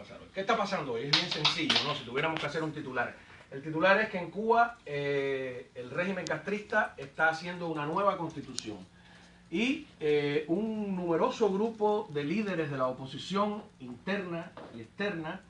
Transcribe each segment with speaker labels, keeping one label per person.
Speaker 1: pasar hoy. ¿Qué está pasando hoy? Es bien sencillo, ¿no? Si tuviéramos que hacer un titular. El titular es que en Cuba el régimen castrista está haciendo una nueva constitución. Y un numeroso grupo de líderes de la oposición interna y externa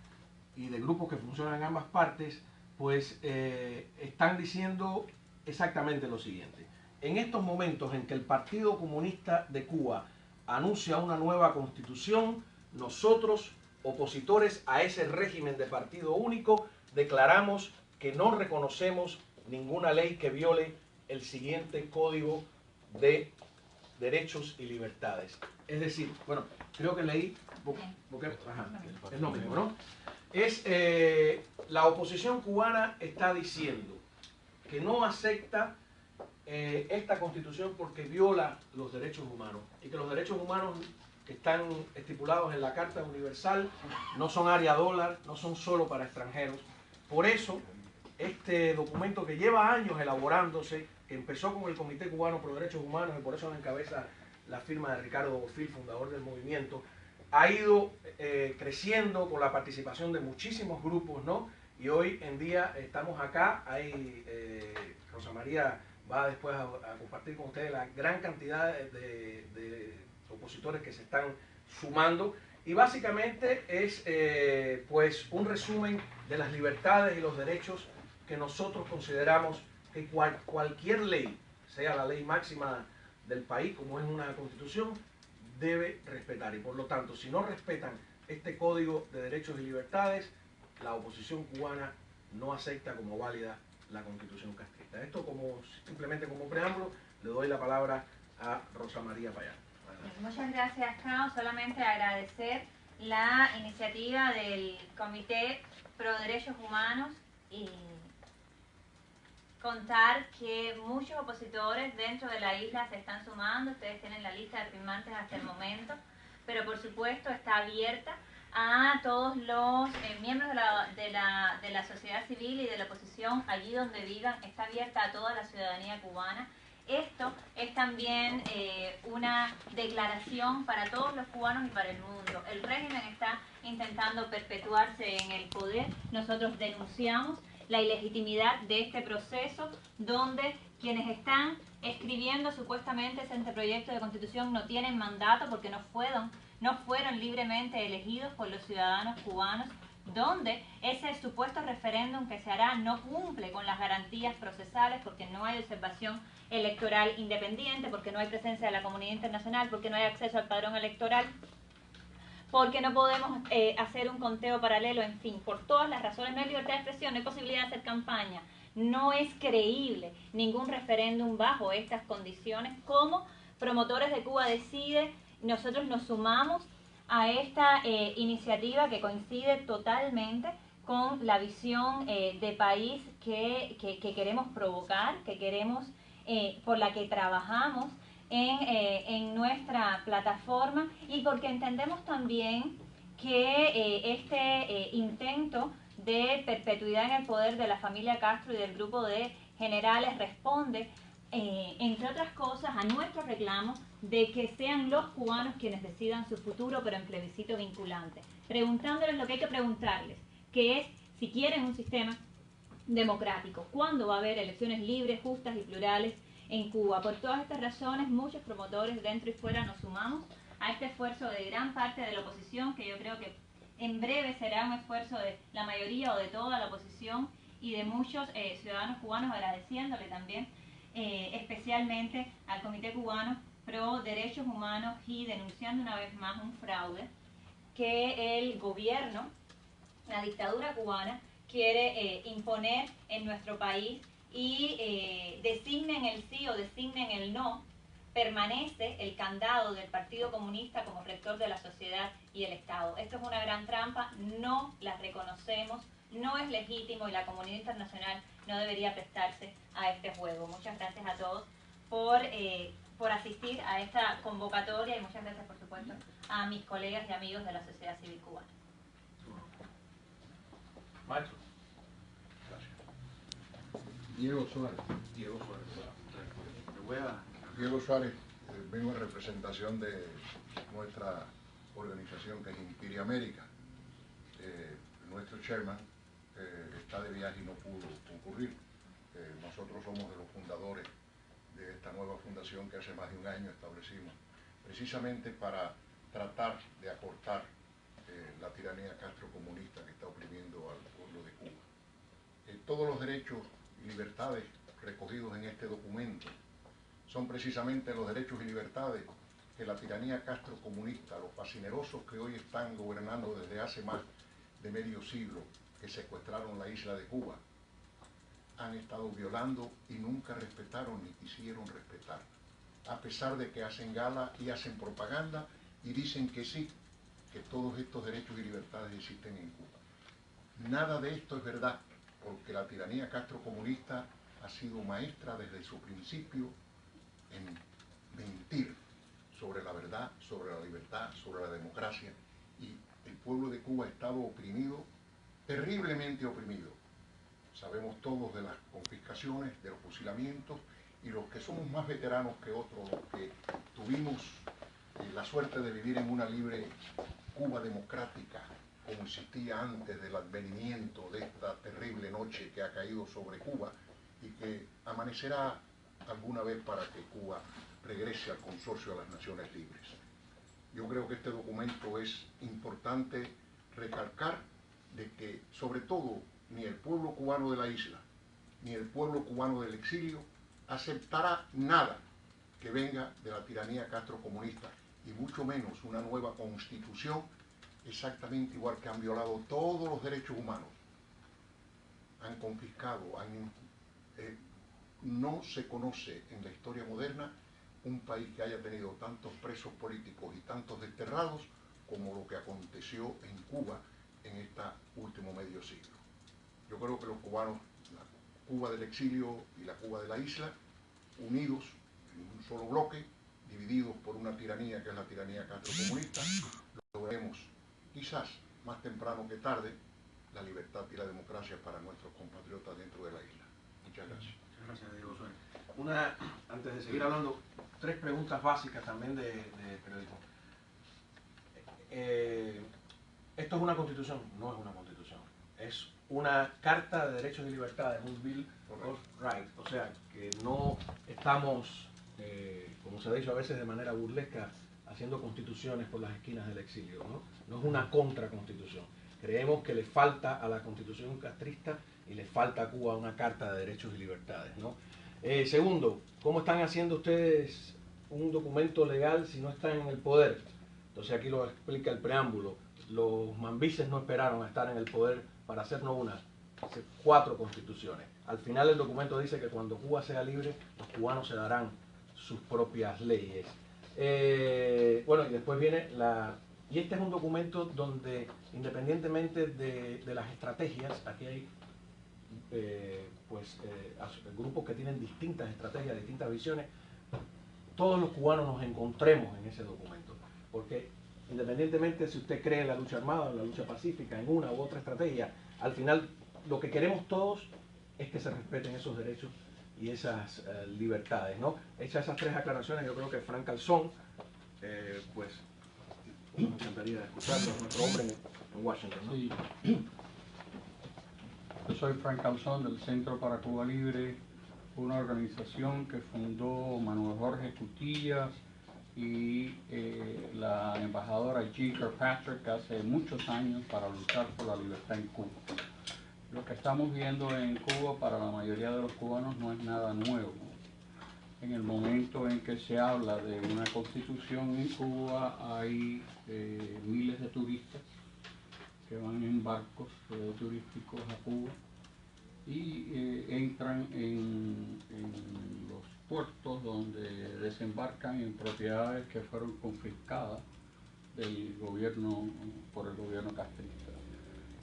Speaker 1: y de grupos que funcionan en ambas partes, pues están diciendo exactamente lo siguiente. En estos momentos en que el Partido Comunista de Cuba anuncia una nueva constitución, nosotros, opositores a ese régimen de partido único, declaramos que no reconocemos ninguna ley que viole el siguiente código de derechos y libertades. Es decir, bueno, creo que leí, porque, ajá, es lo mismo, ¿no? La oposición cubana está diciendo que no acepta esta constitución porque viola los derechos humanos y que los derechos humanos que están estipulados en la Carta Universal no son área dólar, no son solo para extranjeros. Por eso, este documento que lleva años elaborándose, que empezó con el Comité Cubano por Derechos Humanos y por eso encabeza la firma de Ricardo Bofill, fundador del movimiento, ha ido creciendo con la participación de muchísimos grupos, ¿no? Y hoy en día estamos acá, hay Rosa María va después a compartir con ustedes la gran cantidad de opositores que se están sumando, y básicamente es pues un resumen de las libertades y los derechos que nosotros consideramos que cualquier ley, sea la ley máxima del país como es una constitución, debe respetar. Y por lo tanto, si no respetan este código de derechos y libertades, la oposición cubana no acepta como válida la constitución castrista. Esto simplemente como preámbulo, le doy la palabra a Rosa María Payán.
Speaker 2: Muchas gracias, Cao. Solamente agradecer la iniciativa del Comité Pro Derechos Humanos y contar que muchos opositores dentro de la isla se están sumando. Ustedes tienen la lista de firmantes hasta el momento, pero por supuesto está abierta a todos los miembros de la sociedad civil y de la oposición allí donde vivan. Está abierta a toda la ciudadanía cubana. Esto es también una declaración para todos los cubanos y para el mundo. El régimen está intentando perpetuarse en el poder. Nosotros denunciamos la ilegitimidad de este proceso donde quienes están escribiendo supuestamente ese anteproyecto de constitución no tienen mandato porque no fueron libremente elegidos por los ciudadanos cubanos, donde ese supuesto referéndum que se hará no cumple con las garantías procesales porque no hay observación electoral independiente, porque no hay presencia de la comunidad internacional, porque no hay acceso al padrón electoral, porque no podemos hacer un conteo paralelo, en fin, por todas las razones. No hay libertad de expresión, no hay posibilidad de hacer campaña, no es creíble ningún referéndum bajo estas condiciones. Como Promotores de Cuba Decide, nosotros nos sumamos a esta iniciativa que coincide totalmente con la visión de país que queremos provocar, que queremos, por la que trabajamos en nuestra plataforma, y porque entendemos también que este intento de perpetuidad en el poder de la familia Castro y del grupo de generales responde, entre otras cosas, a nuestro reclamo de que sean los cubanos quienes decidan su futuro, pero en plebiscito vinculante, preguntándoles lo que hay que preguntarles, que es si quieren un sistema democrático, cuándo va a haber elecciones libres, justas y plurales en Cuba. Por todas estas razones, muchos promotores dentro y fuera nos sumamos a este esfuerzo de gran parte de la oposición, que yo creo que en breve será un esfuerzo de la mayoría o de toda la oposición y de muchos ciudadanos cubanos, agradeciéndole también especialmente al Comité Cubano Pro Derechos Humanos y denunciando una vez más un fraude que el gobierno, la dictadura cubana, quiere imponer en nuestro país, y designen el sí o designen el no, permanece el candado del Partido Comunista como rector de la sociedad y el Estado. Esto es una gran trampa, no la reconocemos, no es legítimo y la comunidad internacional no debería prestarse a este juego. Muchas gracias a todos por asistir a esta convocatoria y muchas gracias, por supuesto, a mis colegas y amigos de la sociedad civil cubana.
Speaker 1: Maestro.
Speaker 3: Diego Suárez. Diego Suárez, vengo en representación de nuestra organización que es Inspire América. Mr. Chairman está de viaje y no pudo concurrir. Nosotros somos de los fundadores de esta nueva fundación que hace más de un año establecimos, precisamente para tratar de acortar la tiranía castrocomunista que está oprimiendo al pueblo de Cuba. Todos los derechos y libertades recogidos en este documento son precisamente los derechos y libertades que la tiranía castrocomunista, los fascinerosos que hoy están gobernando desde hace más de medio siglo, que secuestraron la isla de Cuba, han estado violando y nunca respetaron ni quisieron respetar, a pesar de que hacen gala y hacen propaganda y dicen que sí, que todos estos derechos y libertades existen en Cuba. Nada de esto es verdad, porque la tiranía castrocomunista ha sido maestra desde su principio en mentir sobre la verdad, sobre la libertad, sobre la democracia, y el pueblo de Cuba ha estado oprimido, terriblemente oprimido. Sabemos todos de las confiscaciones, de los fusilamientos, y los que somos más veteranos que otros, los que tuvimos la suerte de vivir en una libre Cuba democrática, como existía antes del advenimiento de esta terrible noche que ha caído sobre Cuba y que amanecerá alguna vez para que Cuba regrese al consorcio de las Naciones Libres. Yo creo que este documento es importante recalcar de que, sobre todo, ni el pueblo cubano de la isla, ni el pueblo cubano del exilio aceptará nada que venga de la tiranía castrocomunista, y mucho menos una nueva constitución exactamente igual que han violado todos los derechos humanos, han confiscado, no se conoce en la historia moderna un país que haya tenido tantos presos políticos y tantos desterrados como lo que aconteció en Cuba en este último medio siglo. Yo creo que los cubanos, la Cuba del exilio y la Cuba de la isla, unidos en un solo bloque, divididos por una tiranía que es la tiranía castrocomunista, lograremos, quizás más temprano que tarde, la libertad y la democracia para nuestros compatriotas dentro de la isla. Muchas gracias.
Speaker 1: Muchas gracias, Diego Suárez. Antes de seguir hablando, 3 preguntas básicas también de periodismo. ¿Esto es una constitución? No es una constitución. Es una carta de derechos y libertades, un Bill of Rights. O sea, que no estamos, como se ha dicho a veces de manera burlesca, haciendo constituciones por las esquinas del exilio, ¿no? No es una contraconstitución. Creemos que le falta a la constitución castrista y le falta a Cuba una carta de derechos y libertades, ¿no? Segundo, ¿cómo están haciendo ustedes un documento legal si no están en el poder? Entonces aquí lo explica el preámbulo. Los mambises no esperaron a estar en el poder para hacer no una, hacer 4 constituciones. Al final el documento dice que cuando Cuba sea libre, los cubanos se darán sus propias leyes. Bueno, y después viene y este es un documento donde, independientemente de las estrategias, aquí hay grupos que tienen distintas estrategias, distintas visiones, todos los cubanos nos encontremos en ese documento, porque independientemente si usted cree en la lucha armada o en la lucha pacífica, en una u otra estrategia, al final lo que queremos todos es que se respeten esos derechos y esas libertades, ¿no? Hechas esas 3 aclaraciones, yo creo que Frank Calzón, pues me encantaría escucharlo, nuestro hombre en Washington, ¿no?
Speaker 4: Sí. Yo soy Frank Calzón del Centro para Cuba Libre, una organización que fundó Manuel Jorge Cutillas y la embajadora Jean Kirkpatrick hace muchos años para luchar por la libertad en Cuba. Lo que estamos viendo en Cuba para la mayoría de los cubanos no es nada nuevo. En el momento en que se habla de una constitución en Cuba hay miles de turistas que van en barcos turísticos a Cuba y entran en los puertos donde desembarcan en propiedades que fueron confiscadas del gobierno, por el gobierno castrista.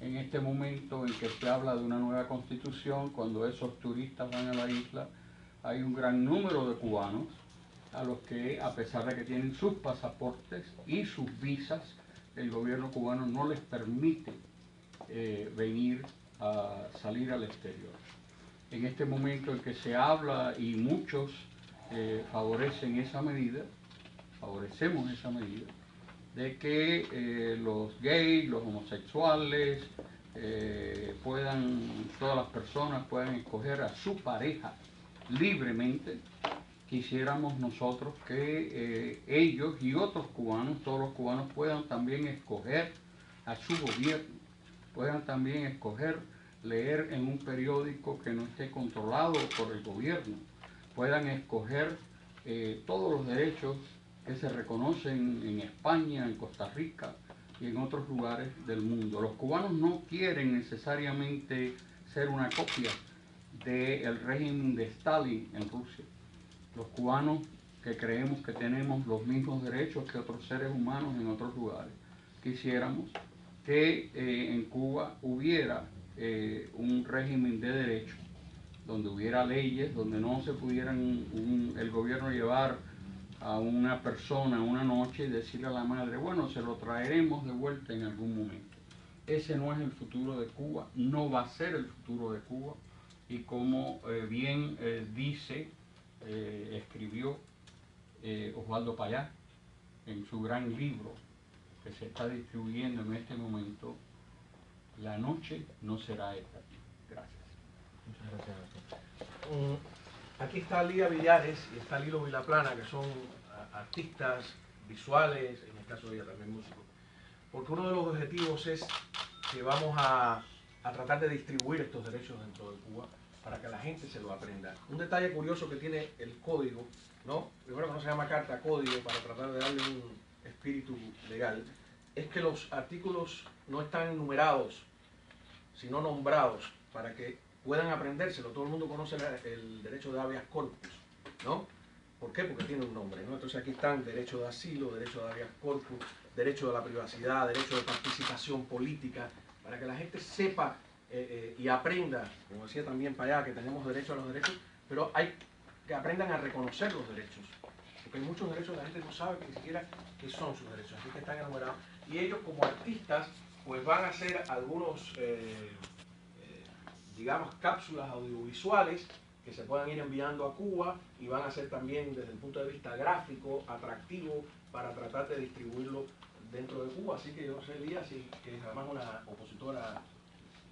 Speaker 4: En este momento en que se habla de una nueva constitución, cuando esos turistas van a la isla, hay un gran número de cubanos a los que, a pesar de que tienen sus pasaportes y sus visas, el gobierno cubano no les permite venir a salir al exterior. En este momento en que se habla y muchos favorecen esa medida, favorecemos esa medida, de que los gays, los homosexuales, todas las personas puedan escoger a su pareja libremente, quisiéramos nosotros que ellos y otros cubanos, todos los cubanos, puedan también escoger a su gobierno, puedan también escoger leer en un periódico que no esté controlado por el gobierno, puedan escoger todos los derechos que se reconocen en España, en Costa Rica y en otros lugares del mundo. Los cubanos no quieren necesariamente ser una copia del régimen de Stalin en Rusia. Los cubanos que creemos que tenemos los mismos derechos que otros seres humanos en otros lugares, quisiéramos que en Cuba hubiera un régimen de derecho, donde hubiera leyes, donde no se pudieran el gobierno llevar a una persona una noche y decirle a la madre, bueno, se lo traeremos de vuelta en algún momento. Ese no es el futuro de Cuba, no va a ser el futuro de Cuba, y como bien escribió Osvaldo Payá en su gran libro que se está distribuyendo en este momento, la noche no será eterna. Gracias.
Speaker 1: Muchas gracias. Aquí está Lía Villares y está Lilo Vilaplana, que son artistas visuales, en el caso de ella también músicos, porque uno de los objetivos es que vamos a tratar de distribuir estos derechos dentro de Cuba para que la gente se lo aprenda. Un detalle curioso que tiene el código, ¿no? Primero que no se llama carta código para tratar de darle un espíritu legal, es que los artículos no están numerados, sino nombrados, para que puedan aprendérselo. Todo el mundo conoce el derecho de habeas corpus, ¿no? ¿Por qué? Porque tiene un nombre, ¿no? Entonces aquí están derecho de asilo, derecho de habeas corpus, derecho de la privacidad, derecho de participación política, para que la gente sepa y aprenda, como decía también para allá, que tenemos derecho a los derechos, pero hay que aprendan a reconocer los derechos, porque hay muchos derechos que la gente no sabe ni siquiera qué son sus derechos, así que están enumerados. Y ellos como artistas pues van a hacer algunos, digamos, cápsulas audiovisuales que se puedan ir enviando a Cuba y van a ser también desde el punto de vista gráfico atractivo para tratar de distribuirlo dentro de Cuba. Así que yo sé, Lía, sí, que es además una opositora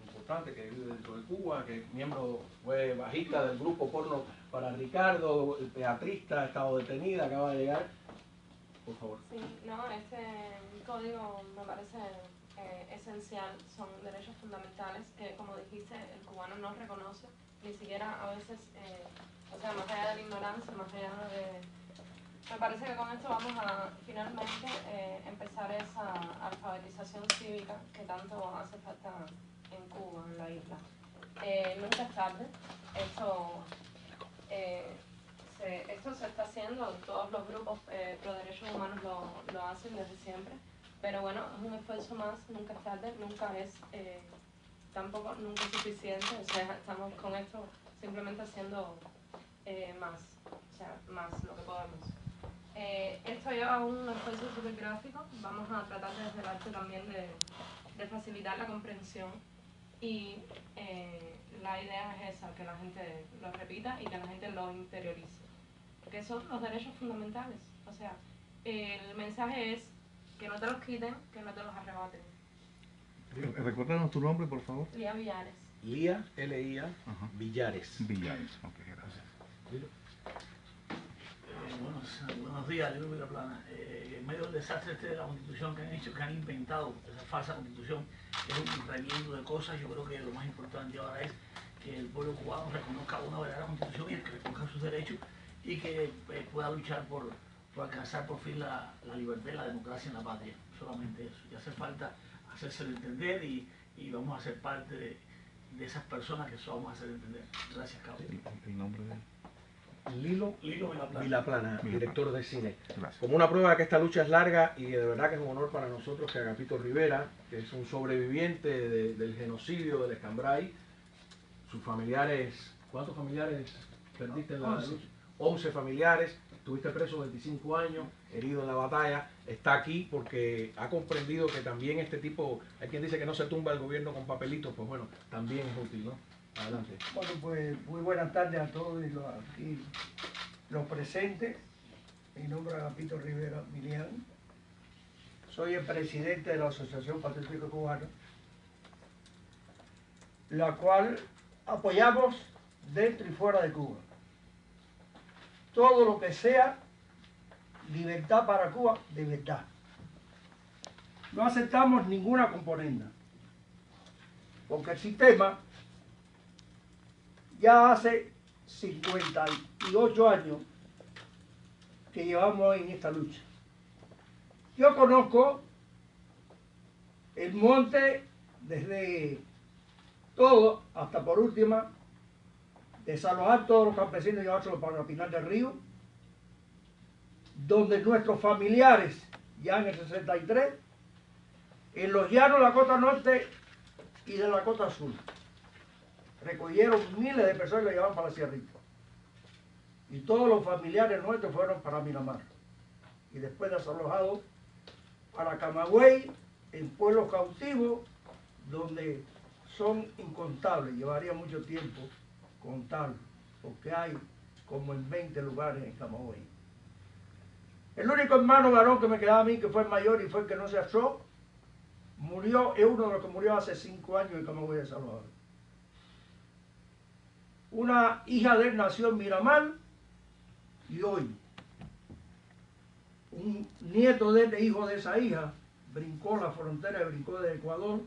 Speaker 1: importante que vive dentro de Cuba, que fue bajista del grupo Porno para Ricardo, teatrista, ha estado detenida, acaba de llegar. Por favor.
Speaker 5: Sí, no, este código me parece esencial, son derechos fundamentales que, como dijiste, el cubano no reconoce, ni siquiera a veces, o sea, más allá de la ignorancia, más allá de... Me parece que con esto vamos a finalmente empezar esa alfabetización cívica que tanto hace falta en Cuba, en la isla. Nunca es tarde, esto se está haciendo, todos los grupos pro derechos humanos lo hacen desde siempre, pero bueno, es un esfuerzo más, nunca es tarde, nunca es nunca es suficiente, o sea, estamos con esto simplemente haciendo más, o sea, más lo que podemos. Esto lleva un esfuerzo súper gráfico, vamos a tratar desde el arte también de facilitar la comprensión y la idea es esa, que la gente lo repita y que la gente lo interiorice, porque son los derechos fundamentales, o sea, el mensaje es que no te los quiten, que no te los arrebaten.
Speaker 6: Recuérdanos tu nombre, por favor.
Speaker 5: Lía Villares.
Speaker 1: Lía, L-I-A, Villares.
Speaker 6: Villares, ok, gracias.
Speaker 7: Buenos días, Lilo Vilaplana. En medio del desastre de la constitución que han hecho, que han inventado, esa falsa constitución, es un reviento de cosas. Yo creo que lo más importante ahora es que el pueblo cubano reconozca una verdadera constitución y que reconozca sus derechos y que pueda luchar por alcanzar por fin la libertad y la democracia en la patria. Solamente eso. Y hace falta hacérselo entender y vamos a ser parte de esas personas que eso vamos a hacer entender. Gracias, Carlos.
Speaker 6: El nombre de él.
Speaker 1: Lilo Vilaplana, director de cine.
Speaker 6: Gracias.
Speaker 1: Como una prueba de que esta lucha es larga y de verdad que es un honor para nosotros que Agapito Rivera, que es un sobreviviente del genocidio del Escambray, sus familiares, ¿cuántos familiares perdiste en la lucha? 11 familiares, estuviste preso 25 años, herido en la batalla, está aquí porque ha comprendido que también este tipo, hay quien dice que no se tumba el gobierno con papelitos, pues bueno, también es útil, ¿no? Adelante.
Speaker 8: Bueno, pues muy buenas tardes a todos aquí los presentes. Mi nombre es Agapito Rivera Milián. Soy el presidente de la Asociación Pacífico Cubano. la cual apoyamos dentro y fuera de Cuba. Todo lo que sea libertad para Cuba, de verdad. No aceptamos ninguna componenda, porque el sistema ya hace 58 años que llevamos en esta lucha. Yo conozco el monte desde todo hasta por última, desalojar todos los campesinos y llevárselos para Pinar del Río, donde nuestros familiares, ya en el 63, en los llanos de la costa norte y de la costa sur, recogieron miles de personas y lo llevaban para la sierrita. Y todos los familiares nuestros fueron para Miramar. Y después desalojados para Camagüey, en pueblos cautivos, donde son incontables. Llevaría mucho tiempo contarlos, porque hay como en 20 lugares en Camagüey. El único hermano varón que me quedaba a mí, que fue el mayor y fue el que no se asó, murió, es uno de los que murió hace 5 años en Camagüey de Salvador. Una hija de él nació en Miramar y hoy un nieto de él, hijo de esa hija, brincó la frontera, brincó de Ecuador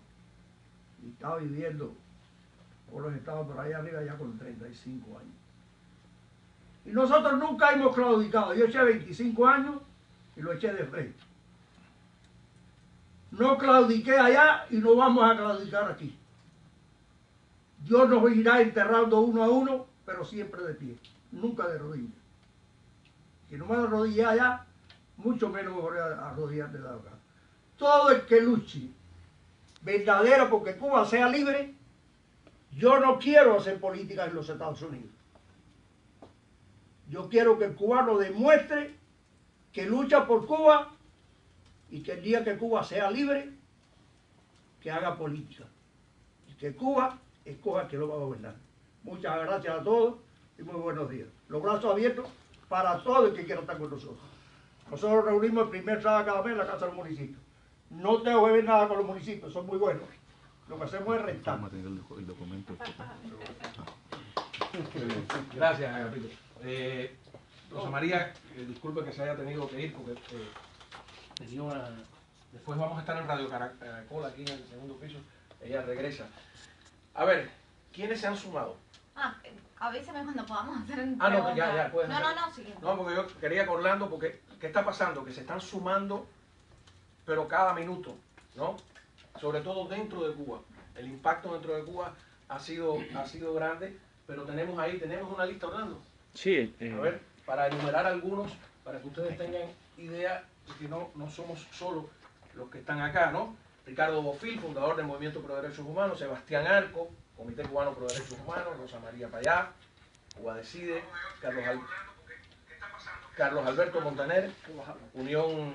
Speaker 8: y estaba viviendo por los estados por allá arriba ya con 35 años. Y nosotros nunca hemos claudicado. Yo eché 25 años y lo eché de frente. No claudiqué allá y no vamos a claudicar aquí. Dios nos irá enterrando uno a uno, pero siempre de pie, nunca de rodillas. Si no me arrodillé allá, mucho menos me voy a arrodillar de lado acá. Todo el que luche verdadero porque Cuba sea libre, yo no quiero hacer política en los Estados Unidos. Yo quiero que el cubano demuestre que lucha por Cuba y que el día que Cuba sea libre, que haga política. Y que Cuba escoja que lo va a gobernar. Muchas gracias a todos y muy buenos días. Los brazos abiertos para todo el que quiera estar con nosotros. Nosotros reunimos el primer sábado cada mes en la casa del municipio. No tengo que ver nada con los municipios, son muy buenos. Lo que hacemos es rentar.
Speaker 6: El documento.
Speaker 1: Gracias, Agapito. Rosa María, disculpe que se haya tenido que ir porque tenía una... Después vamos a estar en Radio Caracol aquí en el segundo piso. Ella regresa. A ver, ¿quiénes se han sumado?
Speaker 2: Avísame cuando podamos hacer un
Speaker 1: No, ya, puedes hacer.
Speaker 2: Sí.
Speaker 1: No, porque yo quería con Orlando, porque ¿qué está pasando? Que se están sumando, pero cada minuto, ¿no? Sobre todo dentro de Cuba. El impacto dentro de Cuba ha sido grande, pero tenemos una lista, Orlando.
Speaker 9: Sí.
Speaker 1: A ver, para enumerar algunos, para que ustedes tengan idea de que no somos solo los que están acá, ¿no? Ricardo Bofil, fundador del Movimiento Pro Derechos Humanos, Sebastián Arco, Comité Cubano Pro Derechos Humanos, Rosa María Payá, Cuba Decide, Carlos Alberto Montaner, Unión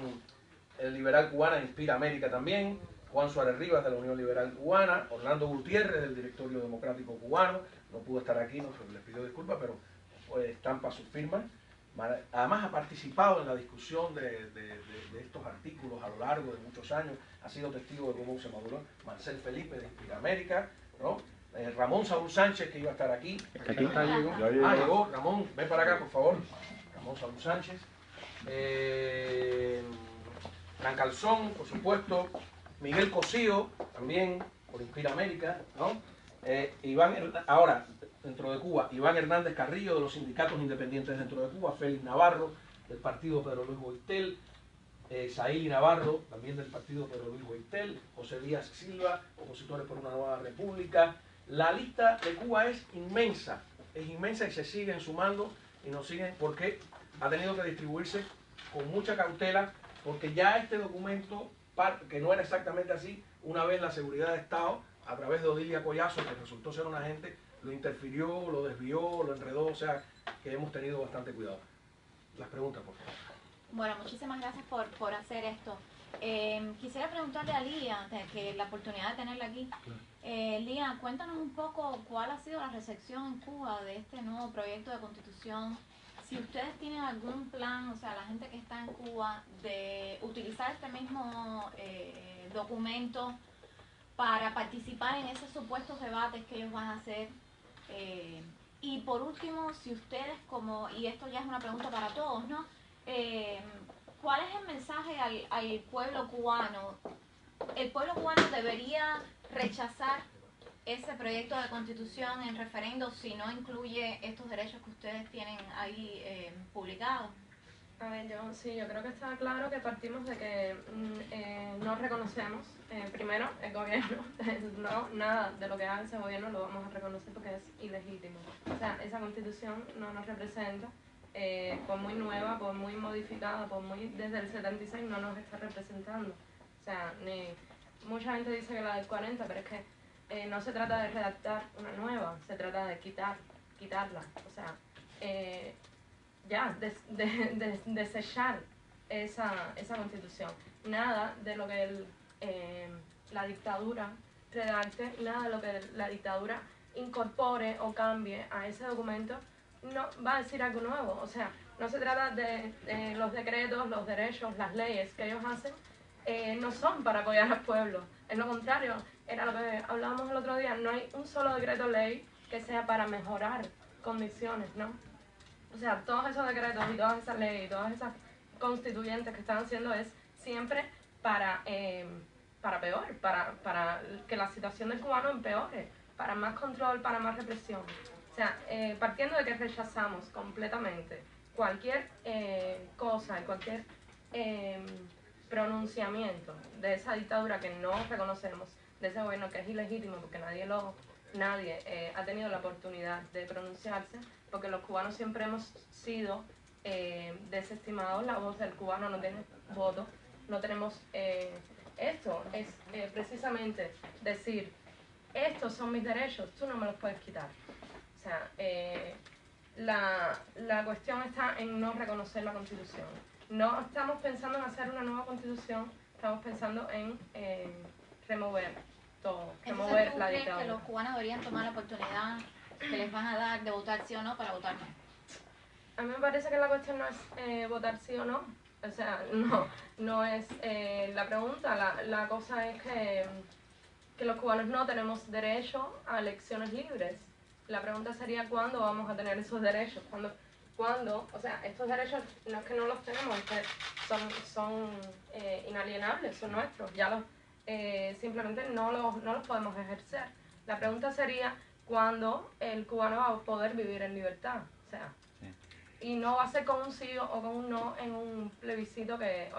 Speaker 1: Liberal Cubana, Inspira América también, Juan Suárez Rivas de la Unión Liberal Cubana, Orlando Gutiérrez del Directorio Democrático Cubano, no pudo estar aquí, les pido disculpas, pero estampa sus firmas. Además ha participado en la discusión de estos artículos a lo largo de muchos años, ha sido testigo de cómo se maduró. Marcel Felipe de Inspira América, ¿no? Ramón Saúl Sánchez, que iba a estar aquí. Llegó. Ramón, ven para acá, por favor. Ramón Saúl Sánchez. Trancalzón, por supuesto. Miguel Cosío, también, por Inspira América, ¿no? Ahora, dentro de Cuba, Iván Hernández Carrillo, de los sindicatos independientes dentro de Cuba, Félix Navarro, del partido Pedro Luis Boitel, Saíli Navarro, también del partido Pedro Luis Boitel, José Díaz Silva, opositores por una nueva república. La lista de Cuba es inmensa y se siguen sumando y nos siguen porque ha tenido que distribuirse con mucha cautela, porque ya este documento, que no era exactamente así, una vez la seguridad de Estado, a través de Odilia Collazo, que resultó ser un agente, lo interfirió, lo desvió, lo enredó, o sea, que hemos tenido bastante cuidado. Las preguntas, por favor.
Speaker 10: Bueno, muchísimas gracias por hacer esto. Quisiera preguntarle a Lía, que la oportunidad de tenerla aquí. Lía, cuéntanos un poco cuál ha sido la recepción en Cuba de este nuevo proyecto de constitución. Si ustedes tienen algún plan, o sea, la gente que está en Cuba, de utilizar este mismo documento para participar en esos supuestos debates que ellos van a hacer. Y por último, si ustedes y esto ya es una pregunta para todos, ¿no? ¿Cuál es el mensaje al pueblo cubano? ¿El pueblo cubano debería rechazar ese proyecto de constitución en referendo si no incluye estos derechos que ustedes tienen ahí publicados?
Speaker 5: A ver, yo creo que está claro que partimos de que no reconocemos, primero, el gobierno. No, nada de lo que haga ese gobierno lo vamos a reconocer porque es ilegítimo. O sea, esa constitución no nos representa, por muy nueva, por muy modificada, desde el 76 no nos está representando. O sea, mucha gente dice que la del 40, pero es que no se trata de redactar una nueva, se trata de quitarla. O sea, desechar esa constitución. Nada de lo que la dictadura redacte, nada de lo que la dictadura incorpore o cambie a ese documento no va a decir algo nuevo. O sea, no se trata de los decretos, los derechos, las leyes que ellos hacen, no son para apoyar al pueblo. Es lo contrario, era lo que hablábamos el otro día, no hay un solo decreto ley que sea para mejorar condiciones, ¿no? O sea, todos esos decretos y todas esas leyes y todas esas constituyentes que están haciendo es siempre para peor, para que la situación del cubano empeore, para más control, para más represión. O sea, partiendo de que rechazamos completamente cualquier cosa y cualquier pronunciamiento de esa dictadura que no reconocemos, de ese gobierno que es ilegítimo porque nadie ha tenido la oportunidad de pronunciarse, porque los cubanos siempre hemos sido desestimados, la voz del cubano no tiene voto, no tenemos esto, es precisamente decir, estos son mis derechos, tú no me los puedes quitar. O sea, la cuestión está en no reconocer la Constitución. No estamos pensando en hacer una nueva Constitución, estamos pensando en remover todo, remover la dictadura.
Speaker 10: ¿Tú crees que los cubanos deberían tomar la oportunidad que les van a dar de votar sí o no para votar no?
Speaker 5: A mí me parece que la cuestión no es votar sí o no. O sea, no es la pregunta. La cosa es que los cubanos no tenemos derecho a elecciones libres. La pregunta sería ¿cuándo vamos a tener esos derechos? ¿Cuándo? O sea, estos derechos no es que no los tenemos, es que son inalienables, son nuestros. Ya simplemente no los podemos ejercer. La pregunta sería ¿cuándo el cubano va a poder vivir en libertad? O sea, y no va a ser con un sí o con un no en un plebiscito en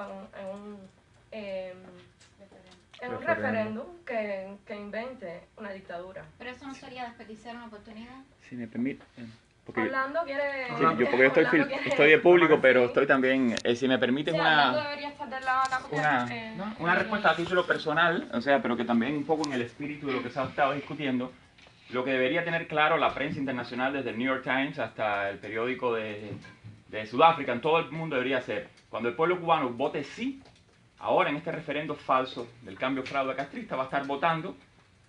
Speaker 5: un referéndum que invente una dictadura.
Speaker 10: ¿Pero eso no sería desperdiciar una oportunidad?
Speaker 9: Si me permite. Porque
Speaker 5: Orlando quiere...
Speaker 9: sí, porque yo estoy de público, pero estoy también, si me permites, una respuesta a título personal, o sea, pero que también un poco en el espíritu de lo que se ha estado discutiendo. Lo que debería tener claro la prensa internacional, desde el New York Times hasta el periódico de Sudáfrica, en todo el mundo debería ser, cuando el pueblo cubano vote sí, ahora en este referendo falso del cambio fraude castrista va a estar votando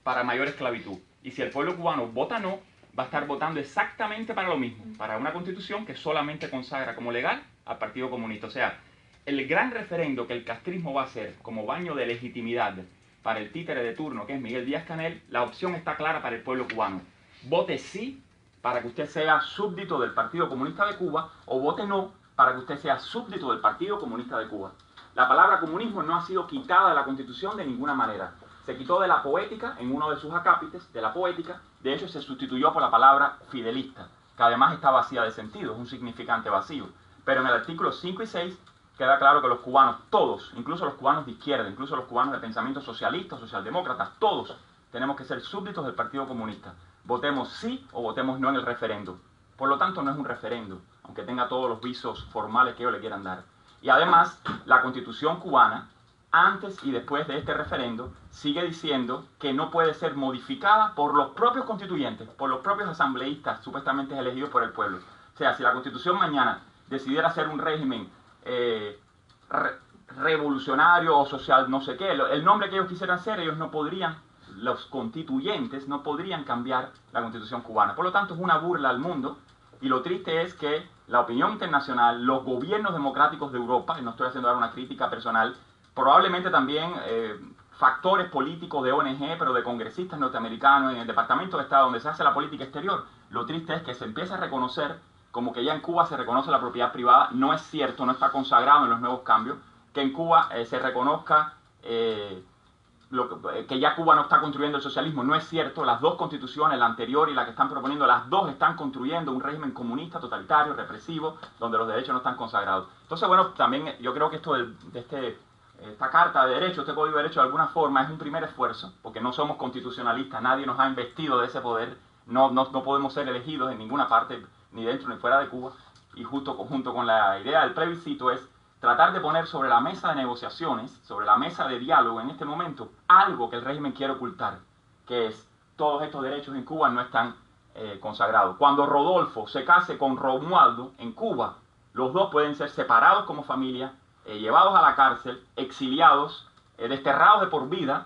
Speaker 9: para mayor esclavitud. Y si el pueblo cubano vota no, va a estar votando exactamente para lo mismo, para una constitución que solamente consagra como legal al Partido Comunista. O sea, el gran referendo que el castrismo va a hacer como baño de legitimidad para el títere de turno, que es Miguel Díaz-Canel, la opción está clara para el pueblo cubano. Vote sí para que usted sea súbdito del Partido Comunista de Cuba, o vote no para que usted sea súbdito del Partido Comunista de Cuba. La palabra comunismo no ha sido quitada de la Constitución de ninguna manera. Se quitó de la poética, en uno de sus acápites, de la poética, de hecho se sustituyó por la palabra fidelista, que además está vacía de sentido, es un significante vacío. Pero en el artículo 5 y 6 queda claro que los cubanos, todos, incluso los cubanos de izquierda, incluso los cubanos de pensamiento socialista, socialdemócratas, todos tenemos que ser súbditos del Partido Comunista. Votemos sí o votemos no en el referendo. Por lo tanto, no es un referendo, aunque tenga todos los visos formales que ellos le quieran dar. Y además, la Constitución cubana, antes y después de este referendo, sigue diciendo que no puede ser modificada por los propios constituyentes, por los propios asambleístas supuestamente elegidos por el pueblo. O sea, si la Constitución mañana decidiera hacer un régimen revolucionario o social, no sé qué, el nombre que ellos quisieran hacer, ellos no podrían, los constituyentes no podrían cambiar la Constitución cubana. Por lo tanto, es una burla al mundo, y lo triste es que la opinión internacional, los gobiernos democráticos de Europa, y no estoy haciendo ahora una crítica personal, probablemente también factores políticos de ONG, pero de congresistas norteamericanos en el Departamento de Estado donde se hace la política exterior. Lo triste es que se empieza a reconocer como que ya en Cuba se reconoce la propiedad privada. No es cierto, no está consagrado en los nuevos cambios, que en Cuba se reconozca que ya Cuba no está construyendo el socialismo. No es cierto. Las dos constituciones, la anterior y la que están proponiendo, las dos están construyendo un régimen comunista, totalitario, represivo, donde los derechos no están consagrados. Entonces, bueno, también yo creo que esto esta Carta de Derechos, este Código de Derechos, de alguna forma es un primer esfuerzo, porque no somos constitucionalistas, nadie nos ha investido de ese poder, no podemos ser elegidos en ninguna parte, ni dentro ni fuera de Cuba, y junto con la idea del plebiscito es tratar de poner sobre la mesa de negociaciones, sobre la mesa de diálogo en este momento, algo que el régimen quiere ocultar, que es todos estos derechos en Cuba no están consagrados. Cuando Rodolfo se case con Romualdo en Cuba, los dos pueden ser separados como familia, llevados a la cárcel, exiliados, desterrados de por vida,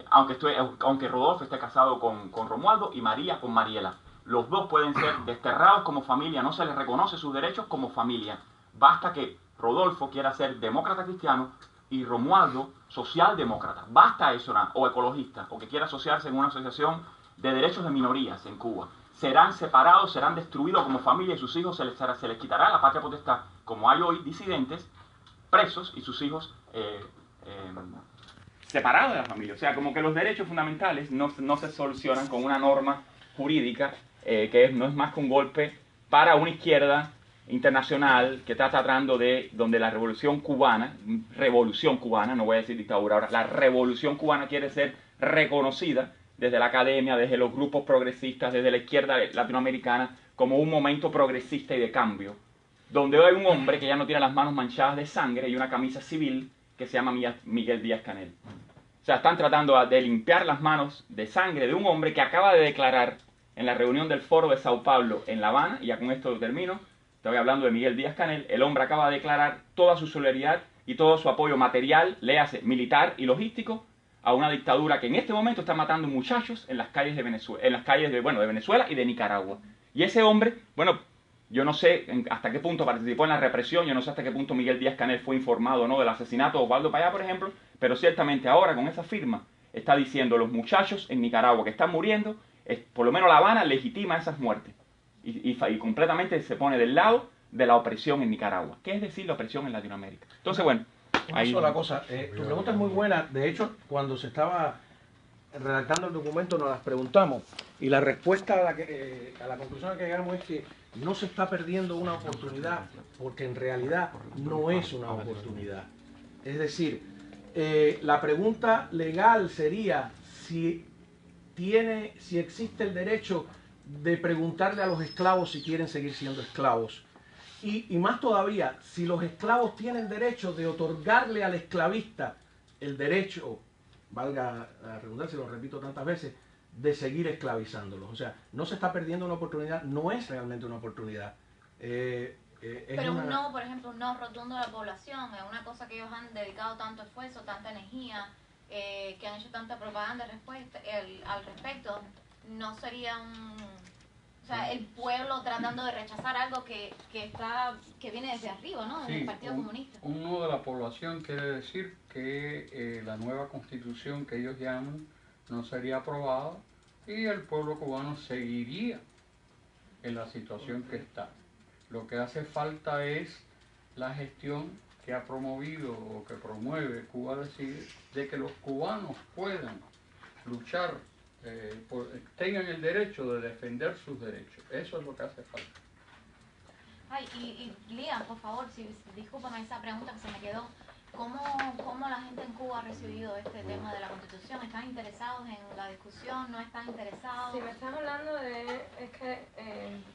Speaker 9: aunque Rodolfo esté casado con Romualdo y María con Mariela. Los dos pueden ser desterrados como familia, no se les reconoce sus derechos como familia. Basta que Rodolfo quiera ser demócrata cristiano y Romualdo socialdemócrata. Basta eso, o ecologista, o que quiera asociarse en una asociación de derechos de minorías en Cuba. Serán separados, serán destruidos como familia y sus hijos se les quitará la patria potestad, como hay hoy disidentes, presos y sus hijos separados de la familia. O sea, como que los derechos fundamentales no se solucionan con una norma jurídica no es más que un golpe para una izquierda internacional que está tratando de, donde la revolución cubana, no voy a decir dictadura ahora, la revolución cubana quiere ser reconocida desde la academia, desde los grupos progresistas, desde la izquierda latinoamericana, como un momento progresista y de cambio, donde hay un hombre que ya no tiene las manos manchadas de sangre y una camisa civil que se llama Miguel Díaz-Canel. O sea, están tratando de limpiar las manos de sangre de un hombre que acaba de declarar en la reunión del Foro de Sao Paulo en La Habana, y ya con esto termino, estoy hablando de Miguel Díaz-Canel. El hombre acaba de declarar toda su solidaridad y todo su apoyo material, léase, militar y logístico, a una dictadura que en este momento está matando muchachos en las calles de Venezuela y de Nicaragua. Y ese hombre, bueno, yo no sé hasta qué punto participó en la represión, yo no sé hasta qué punto Miguel Díaz-Canel fue informado o no del asesinato de Osvaldo Payá, por ejemplo, pero ciertamente ahora con esa firma está diciendo los muchachos en Nicaragua que están muriendo, por lo menos La Habana legitima esas muertes y completamente se pone del lado de la opresión en Nicaragua, que es decir, la opresión en Latinoamérica. Entonces, bueno,
Speaker 1: una sola cosa, tu pregunta es muy buena. De hecho, cuando se estaba redactando el documento nos las preguntamos y la respuesta a la conclusión a la que llegamos es que no se está perdiendo una oportunidad porque en realidad no es una oportunidad. Es decir, la pregunta legal sería si existe el derecho de preguntarle a los esclavos si quieren seguir siendo esclavos. Y más todavía, si los esclavos tienen derecho de otorgarle al esclavista el derecho, valga la redundancia, lo repito tantas veces, de seguir esclavizándolos. O sea, no se está perdiendo una oportunidad, no es realmente una oportunidad.
Speaker 10: Pero un no, por ejemplo, un no rotundo de la población, es una cosa que ellos han dedicado tanto esfuerzo, tanta energía, que han hecho tanta propaganda al respecto, no sería o sea, el pueblo tratando de rechazar algo que viene desde arriba, ¿no? Desde el Partido Comunista.
Speaker 4: Un no de la población quiere decir que la nueva constitución que ellos llaman no sería aprobada y el pueblo cubano seguiría en la situación que está. Lo que hace falta es la gestión que ha promovido o que promueve Cuba Decide, de que los cubanos puedan luchar, tengan el derecho de defender sus derechos. Eso es lo que hace falta.
Speaker 10: Ay, y Lía, por favor, discúlpame esa pregunta que se me quedó. ¿Cómo la gente en Cuba ha recibido este tema de la Constitución? ¿Están interesados en la discusión? ¿No están interesados?
Speaker 5: Si me estás hablando es que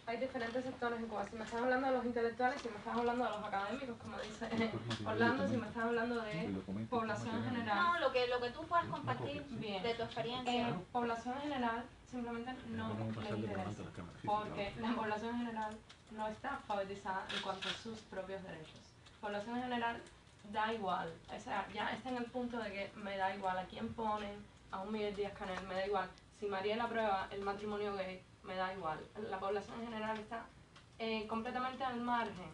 Speaker 5: hay diferentes sectores en Cuba. Si me estás hablando de los intelectuales, si me estás hablando de los académicos, como dice Orlando, si me estás hablando de población en general.
Speaker 10: No, lo que tú puedas compartir de tu experiencia.
Speaker 5: Población en general simplemente no le interesa, porque la población en general no está alfabetizada en cuanto a sus propios derechos. Población en general da igual, o sea, ya está en el punto de que me da igual a quién ponen, a un Miguel Díaz-Canel, me da igual. Si Mariela aprueba el matrimonio gay, me da igual. La población en general está completamente al margen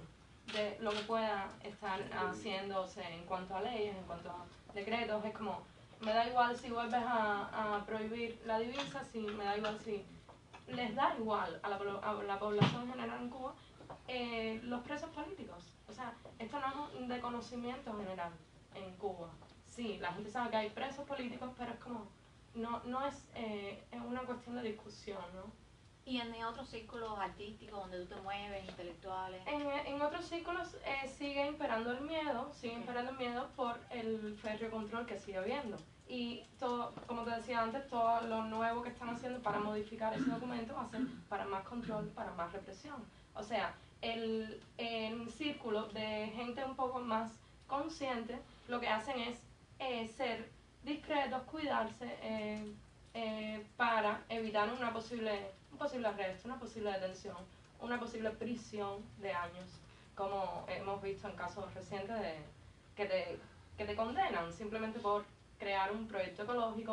Speaker 5: de lo que pueda estar haciéndose en cuanto a leyes, en cuanto a decretos. Es como, Me da igual si vuelves a prohibir la divisa, me da igual si les da igual a la población en general en Cuba los presos políticos. O sea, esto no es de conocimiento general en Cuba. Sí, la gente sabe que hay presos políticos, pero es como, no es una cuestión de discusión, ¿no?
Speaker 10: ¿Y en otros círculos artísticos donde tú te mueves, intelectuales?
Speaker 5: En otros círculos sigue imperando el miedo, por el férreo control que sigue habiendo. Y todo, como te decía antes, todo lo nuevo que están haciendo para modificar ese documento va a ser para más control, para más represión. O sea, el círculo de gente un poco más consciente, lo que hacen es ser discretos, cuidarse, para evitar un posible arresto, una posible detención, una posible prisión de años, como hemos visto en casos recientes que te condenan simplemente por crear un proyecto ecológico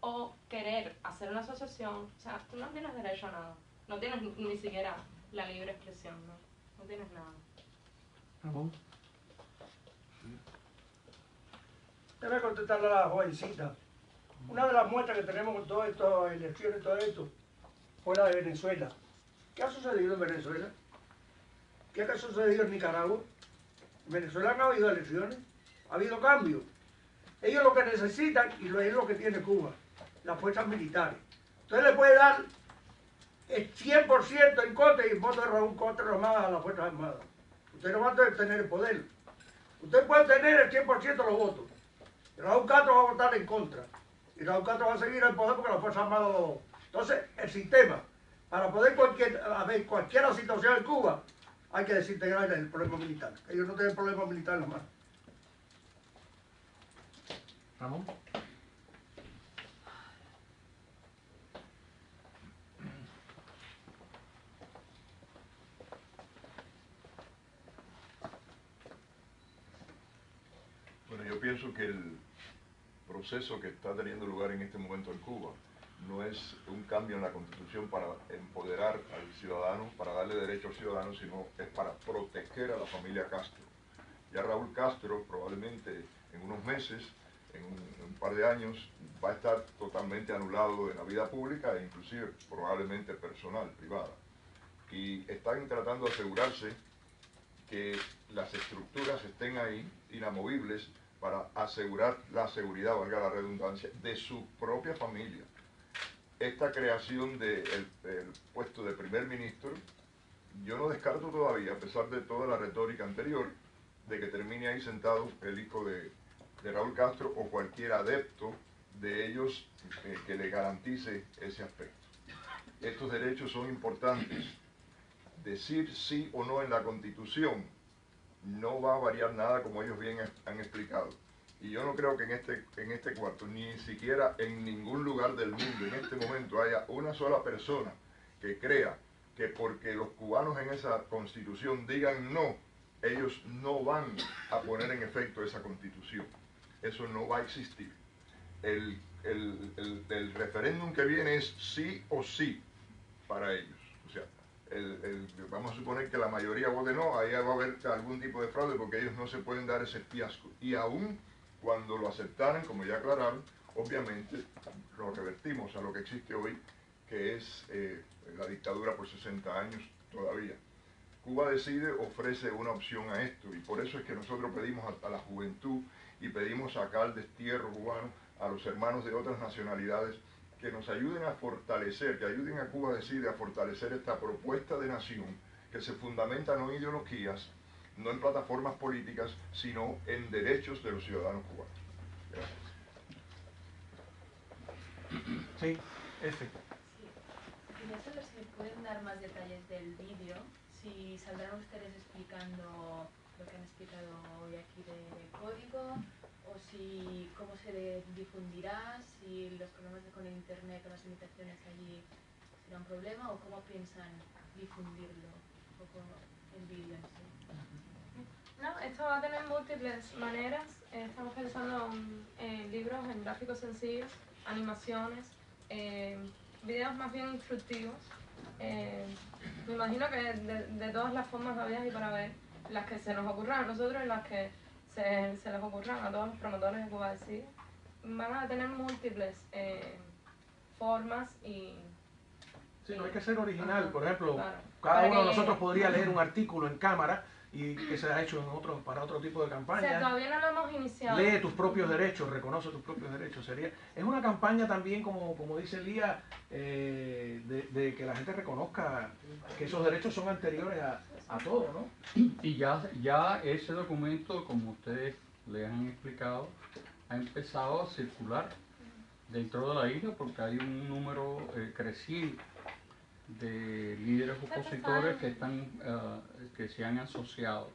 Speaker 5: o querer hacer una asociación. O sea, tú no tienes derecho a nada, no tienes ni siquiera la libre expresión, no tienes nada.
Speaker 8: Ramón. Debe contestarle a la jovencita. Una de las muestras que tenemos con todas estas elecciones, todo esto, fue la de Venezuela. ¿Qué ha sucedido en Venezuela? ¿Qué ha sucedido en Nicaragua? En Venezuela no ha habido elecciones, ha habido cambios. Ellos lo que necesitan, y es lo que tiene Cuba, las fuerzas militares. Entonces le puede dar el 100% en contra y el voto de Raúl Castro nomás a las Fuerzas Armadas. Usted no va a tener el poder. Usted puede tener el 100% de los votos. Raúl Castro va a votar en contra. Y Raúl Castro va a seguir en el poder porque las Fuerzas Armadas lo... Entonces, el sistema, para poder haber cualquier situación en Cuba, hay que desintegrar el problema militar. Ellos no tienen problema militar nomás.
Speaker 1: Ramón.
Speaker 3: Bueno, yo pienso que el proceso que está teniendo lugar en este momento en Cuba no es un cambio en la Constitución para empoderar al ciudadano, para darle derecho al ciudadano, sino es para proteger a la familia Castro. Ya Raúl Castro probablemente en unos meses, en un par de años, va a estar totalmente anulado de la vida pública e inclusive probablemente personal, privada. Y están tratando de asegurarse que las estructuras estén ahí, inamovibles, para asegurar la seguridad, valga la redundancia, de su propia familia. Esta creación del puesto de primer ministro, yo no descarto todavía, a pesar de toda la retórica anterior, de que termine ahí sentado el hijo de Raúl Castro o cualquier adepto de ellos que le garantice ese aspecto. Estos derechos son importantes. Decir sí o no en la Constitución no va a variar nada, como ellos bien han explicado. Y yo no creo que en este cuarto, ni siquiera en ningún lugar del mundo, en este momento haya una sola persona que crea que porque los cubanos en esa Constitución digan no, ellos no van a poner en efecto esa Constitución. Eso no va a existir. El referéndum que viene es sí o sí para ellos. O sea, vamos a suponer que la mayoría vote no, ahí va a haber algún tipo de fraude porque ellos no se pueden dar ese fiasco. Y aún cuando lo aceptaran, como ya aclararon, obviamente lo revertimos a lo que existe hoy, que es la dictadura por 60 años todavía. Cuba Decide ofrece una opción a esto y por eso es que nosotros pedimos a la juventud y pedimos acá al destierro cubano, a los hermanos de otras nacionalidades, que nos ayuden a fortalecer, que ayuden a Cuba Decide a fortalecer esta propuesta de nación que se fundamenta no en ideologías, no en plataformas políticas, sino en derechos de los ciudadanos cubanos. Gracias.
Speaker 1: Sí, F.
Speaker 11: Quería saber si me pueden dar más detalles del vídeo, si saldrán ustedes explicando lo que han explicado hoy aquí de código, o si cómo se difundirá, si los problemas con el internet o las limitaciones allí será un problema, o cómo piensan difundirlo, un poco el vídeo en sí.
Speaker 5: No, esto va a tener múltiples maneras. Estamos pensando en libros, en gráficos sencillos, animaciones, videos más bien instructivos. Me imagino que de todas las formas habidas y para ver, las que se nos ocurran a nosotros y las que se les ocurran a todos los promotores de Cuba Decide, van a tener múltiples formas y...
Speaker 1: Sí, no hay que ser original. Por ejemplo,
Speaker 5: Claro.
Speaker 1: cada
Speaker 5: Para
Speaker 1: uno de
Speaker 5: que-
Speaker 1: nosotros podría leer un artículo en cámara y que se ha hecho para otro tipo de
Speaker 5: O sea,
Speaker 1: campaña.
Speaker 5: todavía no lo hemos iniciado.
Speaker 1: Lee tus propios derechos, reconoce tus propios derechos. Es una campaña también, como dice Lía, de que la gente reconozca que esos derechos son anteriores a todo, ¿no?
Speaker 4: Y ya ese documento, como ustedes les han explicado, ha empezado a circular dentro de la isla porque hay un número creciente de líderes opositores que se han asociado,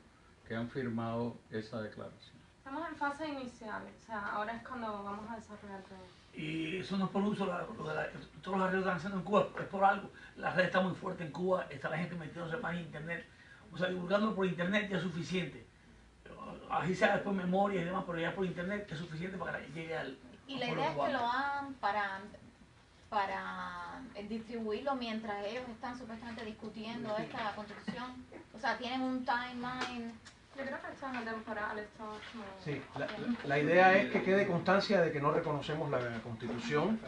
Speaker 4: que han firmado esa declaración.
Speaker 5: Estamos en fase inicial, o sea, ahora es cuando vamos a desarrollar todo.
Speaker 7: Y eso no es por uso, todos los arreglos que están haciendo en Cuba es por algo. La red está muy fuerte en Cuba, está la gente metiéndose más en internet. O sea, divulgándolo por internet ya es suficiente. Así sea después memoria y demás, pero ya por internet es suficiente para que llegue al...
Speaker 10: Y la idea es que lo hagan para distribuirlo mientras ellos están supuestamente discutiendo esta constitución. O sea, tienen un timeline.
Speaker 5: Yo creo que esto es temporal, esto es como...
Speaker 1: Sí, la idea es que quede constancia de que no reconocemos la Constitución.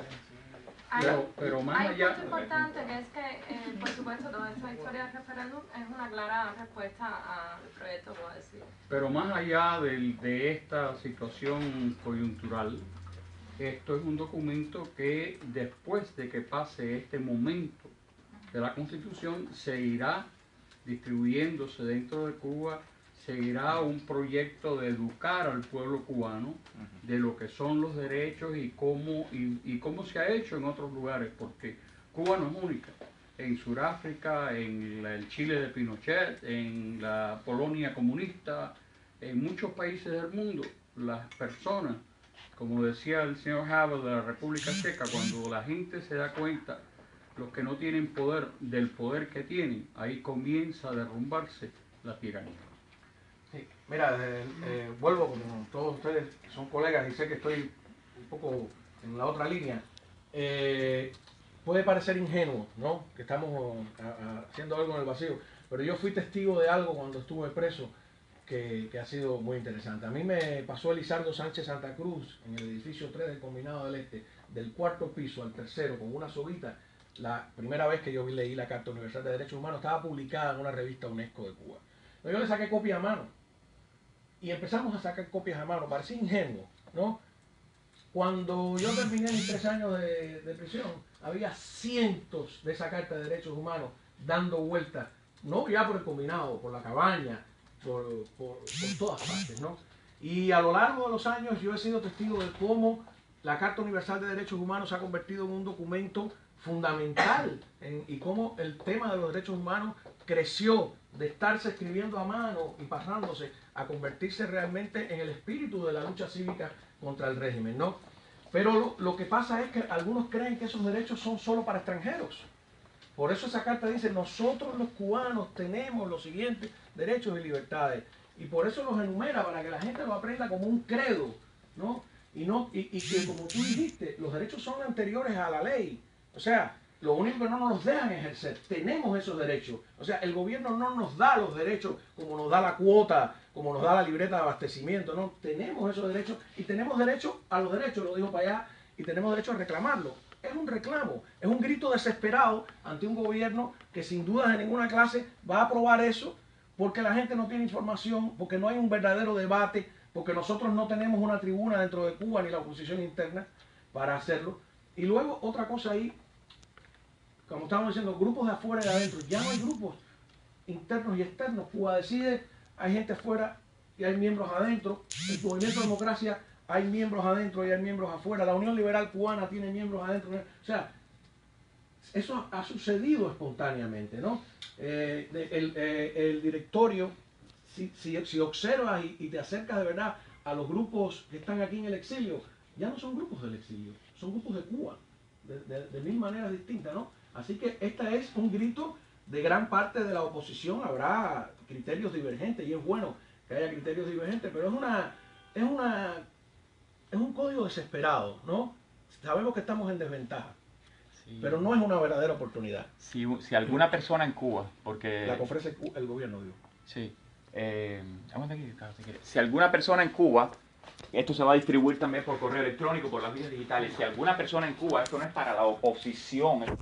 Speaker 4: Pero más
Speaker 5: hay
Speaker 4: allá...
Speaker 5: un punto importante que es que, por supuesto, toda esta historia del referéndum es una clara respuesta al proyecto, puedo decir.
Speaker 4: Pero más allá de esta situación coyuntural, esto es un documento que después de que pase este momento de la Constitución seguirá distribuyéndose dentro de Cuba, seguirá un proyecto de educar al pueblo cubano de lo que son los derechos y cómo se ha hecho en otros lugares, porque Cuba no es única. En Sudáfrica, en el Chile de Pinochet, en la Polonia comunista, en muchos países del mundo, las personas, como decía el señor Havel de la República Checa, cuando la gente se da cuenta, los que no tienen poder, del poder que tienen, ahí comienza a derrumbarse la tiranía.
Speaker 1: Sí, mira, vuelvo, como todos ustedes son colegas y sé que estoy un poco en la otra línea. Puede parecer ingenuo, ¿no? Que estamos haciendo algo en el vacío, pero yo fui testigo de algo cuando estuve preso que ha sido muy interesante. A mí me pasó Elizardo Sánchez Santa Cruz en el edificio 3 del Combinado del Este, del cuarto piso al tercero, con una soguita. La primera vez que yo leí la Carta Universal de Derechos Humanos estaba publicada en una revista UNESCO de Cuba. Yo le saqué copia a mano y empezamos a sacar copias a mano. Parecía ingenuo, ¿no? Cuando yo terminé mis 3 años de prisión, había cientos de esa Carta de Derechos Humanos dando vueltas, no ya por el Combinado, por la Cabaña, por todas partes, ¿no? Y a lo largo de los años yo he sido testigo de cómo la Carta Universal de Derechos Humanos se ha convertido en un documento fundamental y cómo el tema de los derechos humanos creció de estarse escribiendo a mano y pasándose a convertirse realmente en el espíritu de la lucha cívica contra el régimen, ¿no? Pero lo que pasa es que algunos creen que esos derechos son solo para extranjeros. Por eso esa carta dice, nosotros los cubanos tenemos los siguientes derechos y libertades. Y por eso los enumera, para que la gente lo aprenda como un credo, ¿no? Y que, como tú dijiste, los derechos son anteriores a la ley. O sea, lo único que no nos dejan ejercer, tenemos esos derechos. O sea, el gobierno no nos da los derechos como nos da la cuota, como nos da la libreta de abastecimiento, no, tenemos esos derechos y tenemos derecho a los derechos, lo dijo para allá, y tenemos derecho a reclamarlos. Es un reclamo, es un grito desesperado ante un gobierno que sin duda de ninguna clase va a aprobar eso porque la gente no tiene información, porque no hay un verdadero debate, porque nosotros no tenemos una tribuna dentro de Cuba ni la oposición interna para hacerlo. Y luego otra cosa ahí, como estábamos diciendo, grupos de afuera y de adentro. Ya no hay grupos internos y externos. Cuba Decide, hay gente afuera y hay miembros adentro. El Movimiento de Democracia, hay miembros adentro y hay miembros afuera. La Unión Liberal Cubana tiene miembros adentro. O sea, eso ha sucedido espontáneamente, ¿no? El directorio, si observas y te acercas de verdad a los grupos que están aquí en el exilio, ya no son grupos del exilio, son grupos de Cuba, de mil maneras distintas, ¿no? Así que este es un grito de gran parte de la oposición. Habrá criterios divergentes y es bueno que haya criterios divergentes, pero es un código desesperado, ¿no? Sabemos que estamos en desventaja, sí, pero no es una verdadera oportunidad.
Speaker 9: Si alguna persona en Cuba, porque...
Speaker 1: La que ofrece el gobierno, digo.
Speaker 9: Sí. aguanta aquí, Carlos, si quieres. Si alguna persona en Cuba, esto se va a distribuir también por correo electrónico, por las vías digitales, si alguna persona en Cuba, esto no es para la oposición, del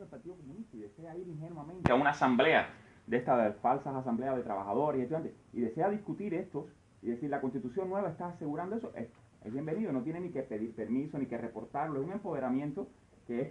Speaker 9: Partido Comunista y desea ir ingenuamente a una asamblea de estas falsas asambleas de trabajadores y estudiantes y desea discutir estos y decir la Constitución nueva está asegurando eso, es bienvenido, no tiene ni que pedir permiso ni que reportarlo, es un empoderamiento que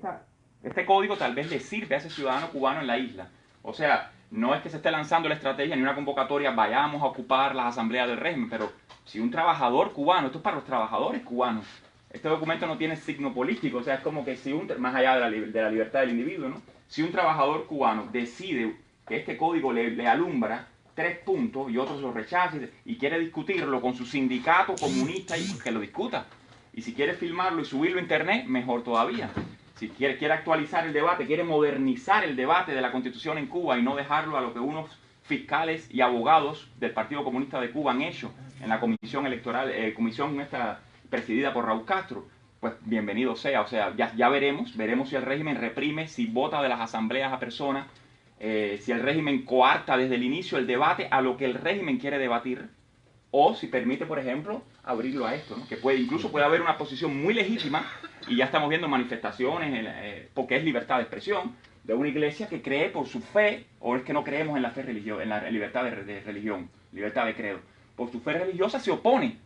Speaker 9: este código tal vez le sirve a ese ciudadano cubano en la isla. O sea, no es que se esté lanzando la estrategia ni una convocatoria, vayamos a ocupar las asambleas del régimen, pero si un trabajador cubano, esto es para los trabajadores cubanos, este documento no tiene signo político, o sea, es como que si más allá de la libertad del individuo, ¿no? Si un trabajador cubano decide que este código le alumbra 3 puntos y otros lo rechazan y quiere discutirlo con su sindicato comunista, y que lo discuta. Y si quiere filmarlo y subirlo a internet, mejor todavía. Si quiere actualizar el debate, quiere modernizar el debate de la Constitución en Cuba y no dejarlo a lo que unos fiscales y abogados del Partido Comunista de Cuba han hecho en la comisión electoral, comisión esta presidida por Raúl Castro, pues bienvenido sea. O sea, ya veremos si el régimen reprime, si vota de las asambleas a personas, si el régimen coarta desde el inicio el debate a lo que el régimen quiere debatir, o si permite, por ejemplo, abrirlo a esto, ¿no? Que incluso puede haber una posición muy legítima, y ya estamos viendo manifestaciones, porque es libertad de expresión, de una iglesia que cree por su fe, o es que no creemos en la fe religiosa, en la libertad de religión, libertad de credo. Por su fe religiosa se opone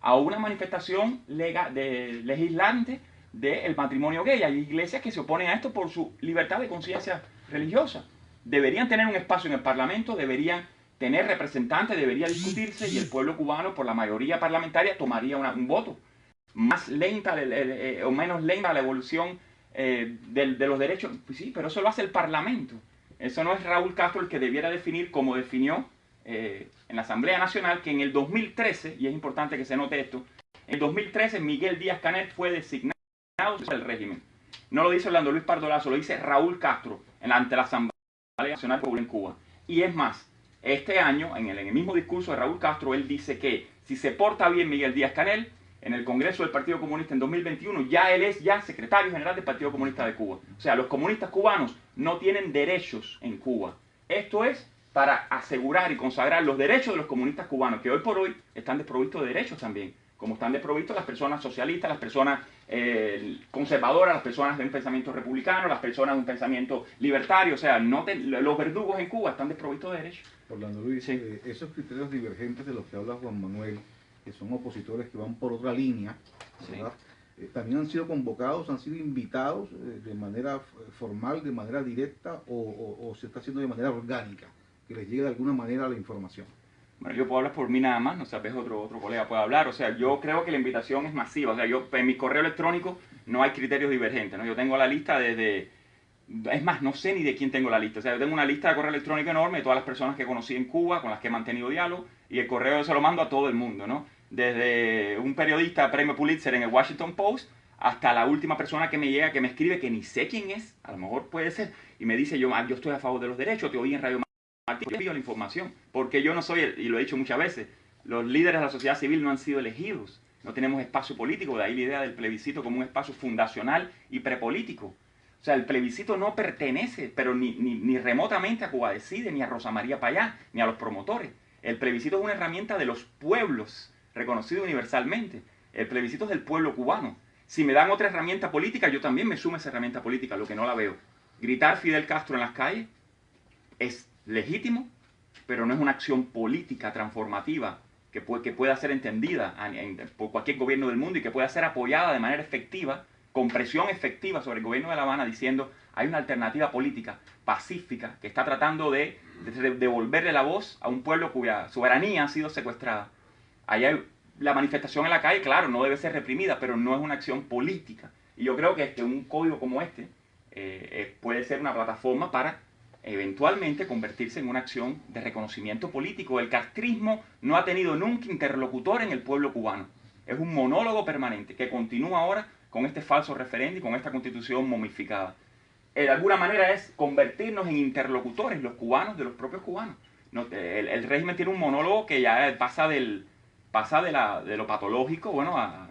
Speaker 9: a una manifestación legislante del matrimonio gay. Hay iglesias que se oponen a esto por su libertad de conciencia religiosa. Deberían tener un espacio en el Parlamento, deberían tener representantes, debería discutirse y el pueblo cubano, por la mayoría parlamentaria, tomaría un voto. Más lenta o menos lenta la evolución de los derechos, pues sí, pero eso lo hace el Parlamento. Eso no es Raúl Castro el que debiera definir, como definió en la Asamblea Nacional, que en el 2013, y es importante que se note esto, en el 2013 Miguel Díaz-Canel fue designado por el régimen. No lo dice Orlando Luis Pardo Lazo, lo dice Raúl Castro ante la Asamblea Nacional en Cuba. Y es más, este año, en el mismo discurso de Raúl Castro, él dice que si se porta bien Miguel Díaz-Canel, en el Congreso del Partido Comunista en 2021, él es secretario general del Partido Comunista de Cuba. O sea, los comunistas cubanos no tienen derechos en Cuba. Esto es para asegurar y consagrar los derechos de los comunistas cubanos, que hoy por hoy están desprovistos de derechos también, como están desprovistos las personas socialistas, las personas conservadoras, las personas de un pensamiento republicano, las personas de un pensamiento libertario. O sea, los verdugos en Cuba están desprovistos de derechos.
Speaker 6: Orlando Luis,
Speaker 9: Sí.
Speaker 6: Esos criterios divergentes de los que habla Juan Manuel, que son opositores que van por otra línea, ¿verdad? También han sido convocados, han sido invitados de manera formal, de manera directa, o se está haciendo de manera orgánica, que les llegue de alguna manera la información.
Speaker 9: Bueno, yo puedo hablar por mí nada más, no sé, a veces otro colega puede hablar. O sea, yo creo que la invitación es masiva. O sea, en mi correo electrónico no hay criterios divergentes, ¿no? Yo tengo la lista es más, no sé ni de quién tengo la lista. O sea, yo tengo una lista de correo electrónico enorme de todas las personas que conocí en Cuba, con las que he mantenido diálogo, y el correo se lo mando a todo el mundo, ¿no? Desde un periodista premio Pulitzer en el Washington Post hasta la última persona que me llega, que me escribe, que ni sé quién es, a lo mejor puede ser, y me dice, yo estoy a favor de los derechos, te oí en Radio Martín, te envío la información, porque yo no soy, y lo he dicho muchas veces, los líderes de la sociedad civil no han sido elegidos, no tenemos espacio político, de ahí la idea del plebiscito como un espacio fundacional y prepolítico. O sea, el plebiscito no pertenece, pero ni remotamente a Cuba Decide, ni a Rosa María Payá, ni a los promotores. El plebiscito es una herramienta de los pueblos, reconocido universalmente. El plebiscito es del pueblo cubano. Si me dan otra herramienta política, yo también me sumo a esa herramienta política, lo que no la veo. Gritar Fidel Castro en las calles es legítimo, pero no es una acción política transformativa que pueda ser entendida por cualquier gobierno del mundo y que pueda ser apoyada de manera efectiva, con presión efectiva sobre el gobierno de La Habana, diciendo hay una alternativa política pacífica que está tratando de devolverle la voz a un pueblo cuya soberanía ha sido secuestrada. Allá la manifestación en la calle, claro, no debe ser reprimida, pero no es una acción política. Y yo creo que un código como este puede ser una plataforma para eventualmente convertirse en una acción de reconocimiento político. El castrismo no ha tenido nunca interlocutor en el pueblo cubano. Es un monólogo permanente que continúa ahora con este falso referéndum y con esta constitución momificada. De alguna manera es convertirnos en interlocutores, los cubanos, de los propios cubanos. El régimen tiene un monólogo que ya pasa del pasar de lo patológico, bueno, a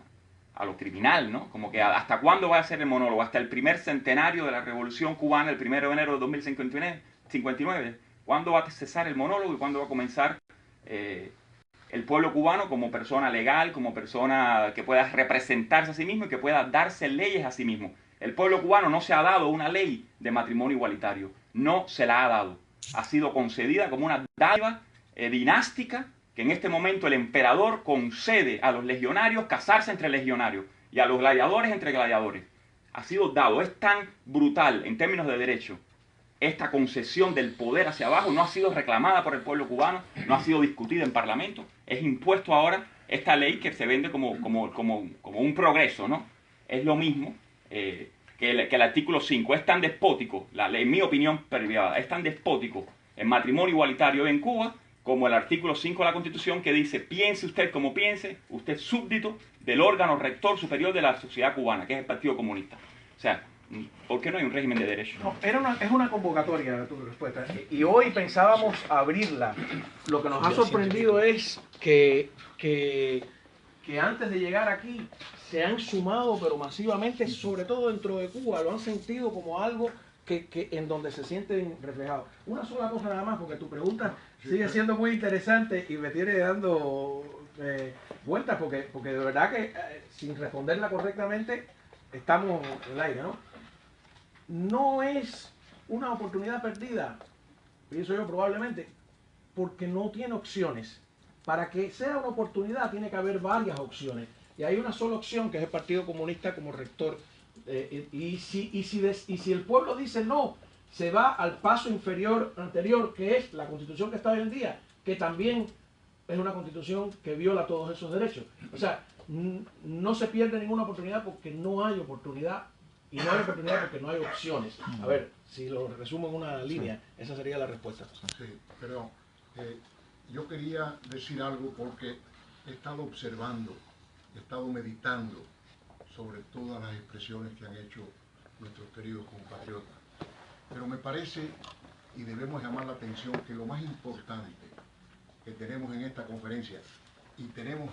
Speaker 9: lo criminal, ¿no? Como que hasta cuándo va a ser el monólogo, hasta el primer centenario de la Revolución Cubana, el 1 de enero de 2059, ¿cuándo va a cesar el monólogo y cuándo va a comenzar el pueblo cubano como persona legal, como persona que pueda representarse a sí mismo y que pueda darse leyes a sí mismo? El pueblo cubano no se ha dado una ley de matrimonio igualitario, no se la ha dado. Ha sido concedida como una dádiva dinástica que en este momento el emperador concede a los legionarios casarse entre legionarios y a los gladiadores entre gladiadores. Ha sido dado, es tan brutal en términos de derecho. Esta concesión del poder hacia abajo no ha sido reclamada por el pueblo cubano, no ha sido discutida en Parlamento, es impuesto ahora esta ley que se vende como un progreso, ¿no? Es lo mismo que el artículo 5, es tan despótico, la ley, en mi opinión privada, es tan despótico el matrimonio igualitario en Cuba como el artículo 5 de la Constitución que dice, piense usted como piense, usted es súbdito del órgano rector superior de la sociedad cubana, que es el Partido Comunista. O sea, ¿por qué no hay un régimen de derecho?
Speaker 1: No, es una convocatoria tu respuesta. Y hoy pensábamos abrirla. Lo que nos ha sorprendido es que antes de llegar aquí se han sumado, pero masivamente, sobre todo dentro de Cuba, lo han sentido como algo que en donde se sienten reflejados. Una sola cosa nada más, porque tu pregunta sigue siendo muy interesante y me tiene dando vueltas, porque de verdad que sin responderla correctamente estamos en el aire, ¿no? No es una oportunidad perdida, pienso yo probablemente, porque no tiene opciones. Para que sea una oportunidad tiene que haber varias opciones. Y hay una sola opción, que es el Partido Comunista como rector. Y si el pueblo dice no, se va al paso anterior, que es la Constitución que está hoy en día, que también es una Constitución que viola todos esos derechos. O sea, no se pierde ninguna oportunidad porque no hay oportunidad. Y no hay oportunidad porque no hay opciones. A ver, si lo resumo en una línea, esa sería la respuesta.
Speaker 3: Sí, pero yo quería decir algo porque he estado observando, he estado meditando sobre todas las expresiones que han hecho nuestros queridos compatriotas. Pero me parece, y debemos llamar la atención, que lo más importante que tenemos en esta conferencia y tenemos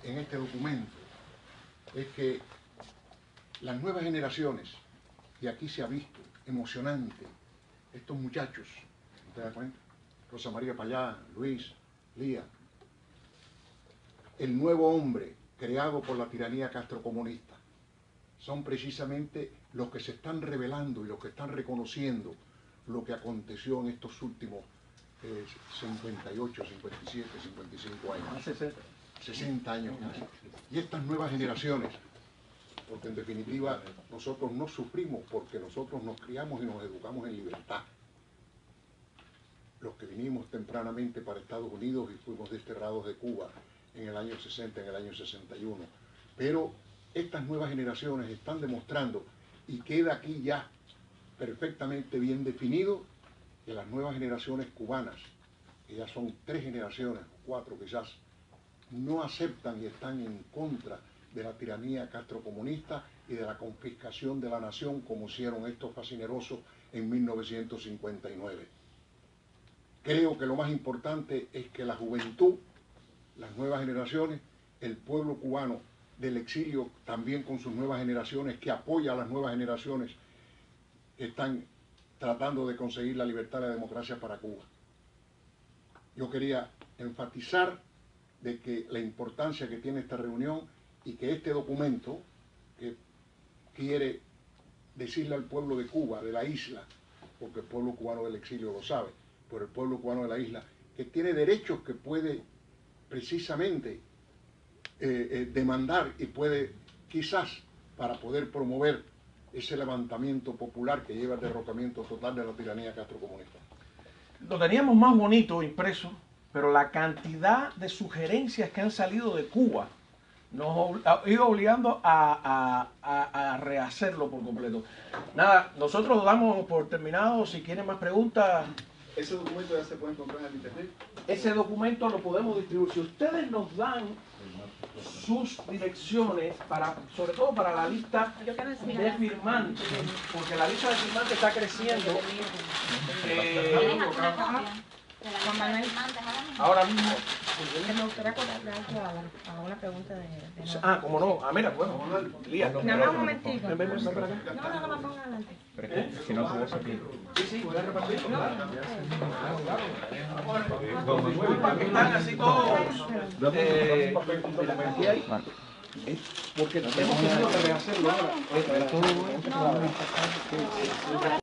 Speaker 3: en este documento es que las nuevas generaciones, y aquí se ha visto, emocionante, estos muchachos, ¿te das cuenta? Rosa María Payá, Luis, Lía, el nuevo hombre creado por la tiranía castrocomunista, son precisamente los que se están revelando y los que están reconociendo lo que aconteció en estos últimos 58, 57, 55 años. 60 años casi. Y estas nuevas generaciones, porque en definitiva nosotros no sufrimos porque nosotros nos criamos y nos educamos en libertad. Los que vinimos tempranamente para Estados Unidos y fuimos desterrados de Cuba en el año 60, en el año 61. Pero estas nuevas generaciones están demostrando, y queda aquí ya perfectamente bien definido, que las nuevas generaciones cubanas, que ya son 3 generaciones, 4 quizás, no aceptan y están en contra de la tiranía castrocomunista y de la confiscación de la nación como hicieron estos fascinerosos en 1959. Creo que lo más importante es que la juventud, las nuevas generaciones, el pueblo cubano del exilio también con sus nuevas generaciones, que apoya a las nuevas generaciones, están tratando de conseguir la libertad y la democracia para Cuba. Yo quería enfatizar de que la importancia que tiene esta reunión y que este documento que quiere decirle al pueblo de Cuba, de la isla, porque el pueblo cubano del exilio lo sabe, pero el pueblo cubano de la isla, que tiene derechos que puede precisamente demandar y puede quizás para poder promover ese levantamiento popular que lleva al derrocamiento total de la tiranía castrocomunista.
Speaker 1: Lo teníamos más bonito impreso, pero la cantidad de sugerencias que han salido de Cuba nos ha ido obligando a rehacerlo por completo. Nada, nosotros damos por terminado. Si quieren más preguntas.
Speaker 6: ¿Ese documento ya se puede encontrar en el internet?
Speaker 1: Ese documento lo podemos distribuir. Si ustedes nos dan sus direcciones, sobre todo para la lista de firmantes, porque la lista de firmantes está creciendo.
Speaker 10: ¿Tienes alguna copia de la lista de firmantes ahora mismo?
Speaker 1: Ahora mismo
Speaker 12: Me gustaría acordarle algo a una pregunta de
Speaker 1: Ah, ¿cómo no? Ah, mira, bueno, Lía.
Speaker 12: nada más un momentico.
Speaker 1: Ven para acá.
Speaker 12: No, me ponga adelante.
Speaker 9: Pero es que si no tu voz aquí.
Speaker 1: Sí, voy a repartir. Disculpa que están así todos. Aquí hay. Porque hemos tenido que rehacerlo.